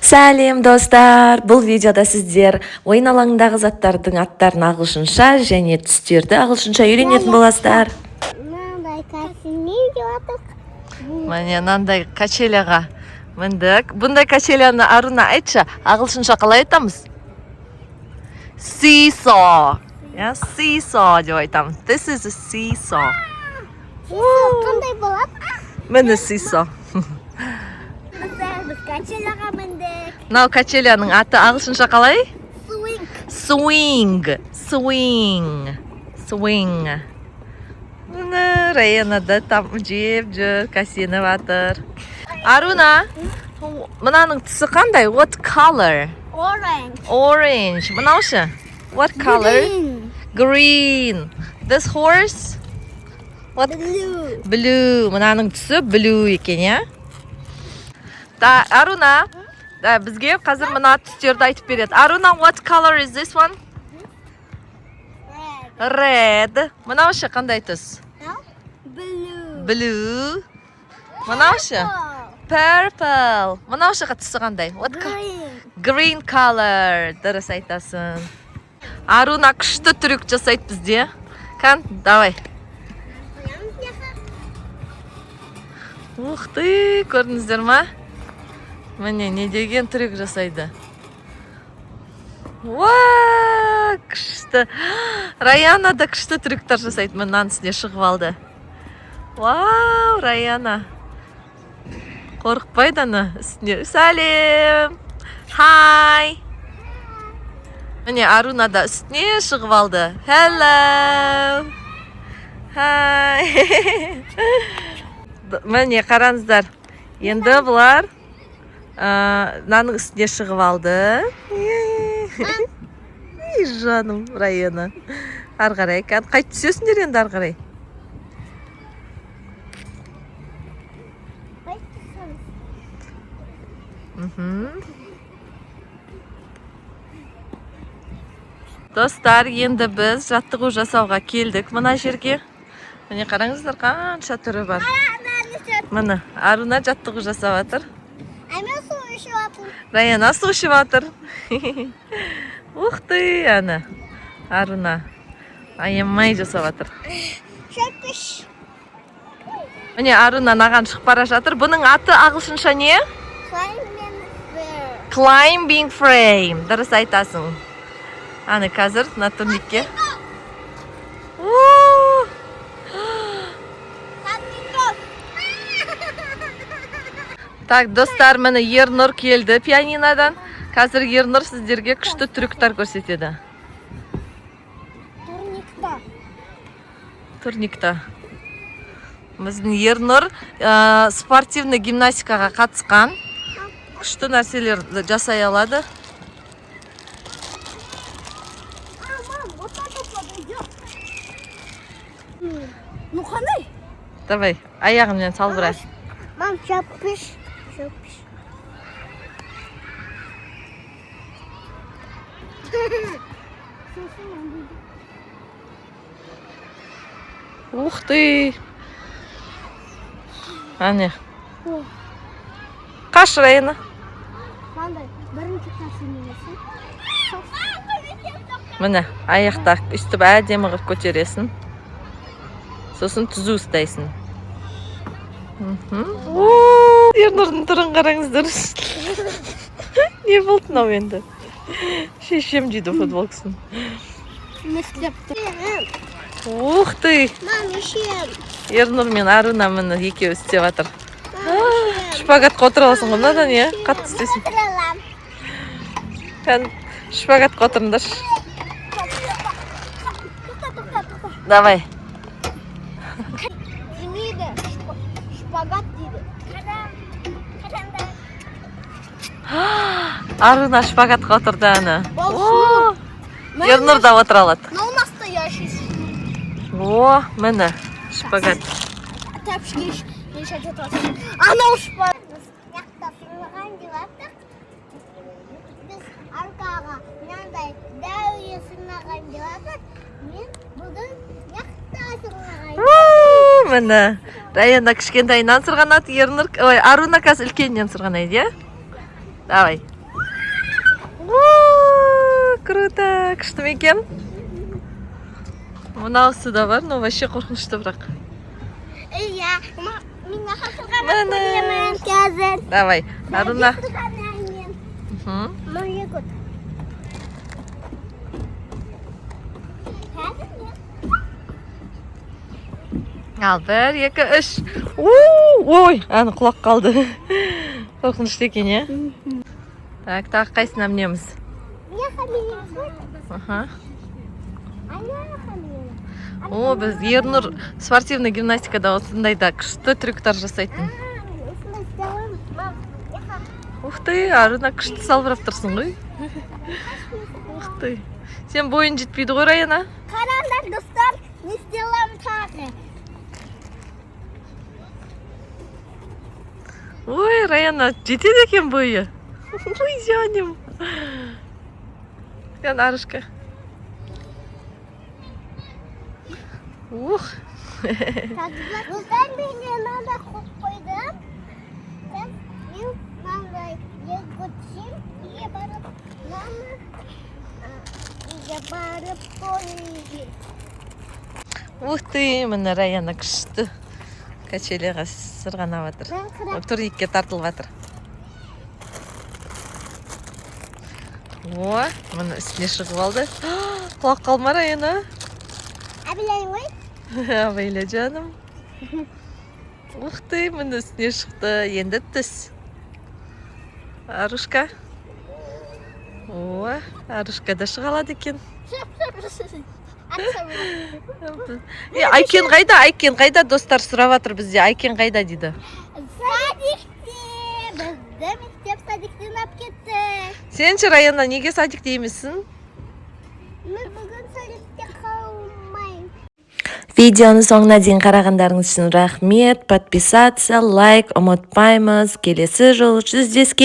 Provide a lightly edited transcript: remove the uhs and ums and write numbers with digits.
Сәлем достар! Бұл видеода сіздер ойын алаңындағы заттардың аттарын ағылшынша және түстерді ағылшынша үйренетін боласыздар. Мынандай качеляны деп Міне мынандай качеляға міндік. Бұндай качеляны Аруна айтшы, ағылшынша қалай айтамыз? Seesaw. Seesaw деп айтамыз. This is a seesaw. Қандай болады? Міне seesaw. Біз качеляға міндік. Мынау качеляның аты ағылшынша қалай? Swing. Swing. Міне Райанада там жеп жүр, кәсеніп жатыр. Аруна, мынаның түсі қандай? What color? Orange. Мынау ше? What color? Green. This horse? What? Blue. Мынаның түсі blue екен, я? Аруна, бізге қазір мына түстерді айтып береді. Аруна, what color is this one? Red. Мынау ше қандай түс? Blue. Мынау ше? Purple. Мынау ше түсі қандай? Green color. Дұрыс айтасың. Аруна күшті трюк жасайды бізде. Кан, давай. Ух ты, көрдіңіздер ма? Міне, не деген трюк жасайды. Уа, күшті. Раяна да күшті трюктар жасайды. Мынан үстіне шығып алды. Вау, Раяна. Қорықпайды ана үстіне. Сәлем. Хай. Міне, Аруна да үстіне шығып алды. Hello. Хай. Міне, қараңыздар. Енді бұлар наның үстіне шығып алды. Жаным, Раяна. Арғарай, қайт түсесіңдер енді арғарай. Достар, енді біз жаттығу жасауға келдік мына жерге. Міне қараңыздар, қанша түрі бар. Міне, Аруна жаттығу жасап жатыр. Раяна су ішіп жатыр. Ух ты, ана. Аруна аямай жасап жатыр. Міне, Аруна наған шығып бара жатыр. Бұның аты ағылшынша не? Climbing frame. Дұрыс айтасың. Аны қазір на турникке. Так, достар, міне Ернұр келді пианинадан. Қазір Ернұр сіздерге күшті трюктар көрсетеді. Турникта. Біздің Ернұр спортивный гимнастикаға қатысқан. Күшті нәрселер жасай алады. Ну қандай? Давай, аяғымнен сал біраз. Мам, шапыш. Ух ты! Ане. Қаш, Райана? Қандай? Бірінші қасынесі. Міне, аяқта үстіп әдемі қып көтересің. Сосын түзу ұстайсың. Ернұрдың түрін қараңыздар. Не болды мынау енді? Шешем дейді футболкасын. Ух ты! Мам, ешем. Ернұр мен Аруна міне екеуі істеп жатыр. Шпагатқа отыра аласың ғой мынадан, не? Қатты істесің. Шпагатқа отырыңдаршы. Давай. Демейді, шпагат дейді. Аруна шпагатқа отырды аны. Ернұр да отыра алады. Но у настоящий. О, міне шпагат. Тәпшіге ешет отырасың. Анау шпагат. Яқта сыңған деп аттық. Біз арқаға мынандай дәуе сыңған деп аттық. Мен бүгін яқта сыңған. Міне Раяна кішкентайынан сырғанады, Ернұр, Аруна қазір үлкеннен сырғанайды, е? Давай. круто. Күшті ме екен? Мынаусы да бар, но вообще қорқынышты бірақ. Iya, minha raça Mana? casa. Давай, Аруна. Mau ikut. Ал, 1, 2, 3. Ой, аны құлақ қалды. Қорқынышты екен, е? Так, тағы қайсына мінеміз? Я хамилия. Аха. Ана хамилия. О, біз Ернұр спортивный гимнастикада осындайда күшті трюктар жасайтын. Ух ты, Аруна күшті салбырап тұрсың ғой. Ух ты. Сен бойын жетпейді ғой, Раяна? Қараңдар, достар, не істелем тағы. Ой, Раяна, жетеді екен бойы. Ой, жаным. Сен, Арушка. Ух. Достар, мен мынада қойып қойдым. Мен мынандай егітсем, үйге барып, үйге барып қойып. Ух ты, міне Раяна күшті. Качелеға сырғанап жатыр. Турникке тартылып жатыр. О, міне үстіне шығып алды. Құлақ қалма, Раяна. Әбілейін ғой? Абайле, жаным. Ух ты, міне үстіне шықты. Енді түс. Арушка. О, Арушка да шыға алады екен. Айкен қайда? Айкен қайда? Достар сұрап жатыр бізде. Айкен қайда дейді. Садикте. Бізді мектеп садиктен алып кетті. Сен ше, Раяна, неге садикте емессің? Мен бүгін садикте қалмаймын. Видеоны соңына дейін қарағандарыңыз үшін рахмет. Подписаться, лайк ұмытпаймыз. Келесі жолы жүздескен.